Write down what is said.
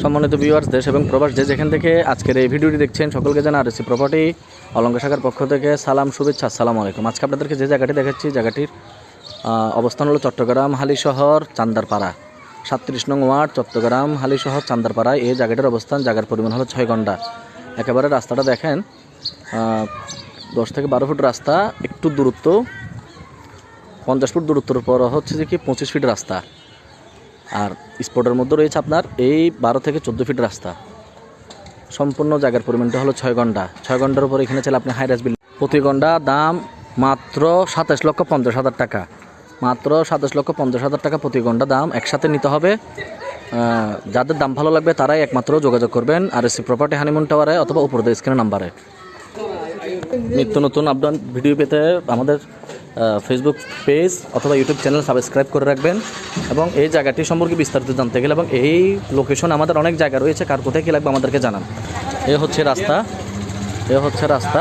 সম্মানিত ভিউয়ার্স, দেশ এবং প্রবাস যে যেখান থেকে আজকের এই ভিডিওটি দেখছেন সকলকে জানা আরএসসি প্রপার্টি অলঙ্কার শাখার পক্ষ থেকে সালাম, শুভেচ্ছা, আসসালামু আলাইকুম। আজকে আপনাদেরকে যে জায়গাটি দেখাচ্ছি, জায়গাটির অবস্থান হলো চট্টগ্রাম হালিশহর চান্দারপাড়া, 37 নং ওয়ার্ড, চট্টগ্রাম হালিশহর চান্দারপাড়া। এই জায়গাটির অবস্থান, জায়গার পরিমাণ হলো 6 ঘন্টা। একেবারে রাস্তাটা দেখেন, 10 থেকে 12 ফুট রাস্তা, একটু দূরত্ব 50 ফুট দূরত্বের পর হচ্ছে যে কি 25 ফিট রাস্তা। আর স্পটের মধ্যে রয়েছে আপনার এই 12 থেকে 14 ফিট রাস্তা। সম্পূর্ণ জায়গার পরিমাণটা হলো 6 ঘন্টা। 6 ঘন্টার উপর এখানে চাইলে আপনি হাইরাস বিল প্রতি ঘন্টা দাম মাত্র 27,50,000 টাকা। মাত্র 27,50,000 টাকা প্রতি ঘন্টা দাম। একসাথে নিতে হবে। যাদের দাম ভালো লাগবে তারাই একমাত্র যোগাযোগ করবেন আরএসসি প্রপার্টি হানিমুন টাওয়ারে অথবা উপর দিয়ে স্ক্রিনের নাম্বারে। নিত্য নতুন আপডেট ভিডিও পেতে আমাদের ফেসবুক পেজ অথবা ইউটিউব চ্যানেল সাবস্ক্রাইব করে রাখবেন। এবং এই জায়গাটি সম্পর্কে বিস্তারিত জানতে গেলে এবং এই লোকেশন আমাদের অনেক জায়গা রয়েছে, কার কোথায় কী লাগবে আমাদেরকে জানান। এ হচ্ছে রাস্তা,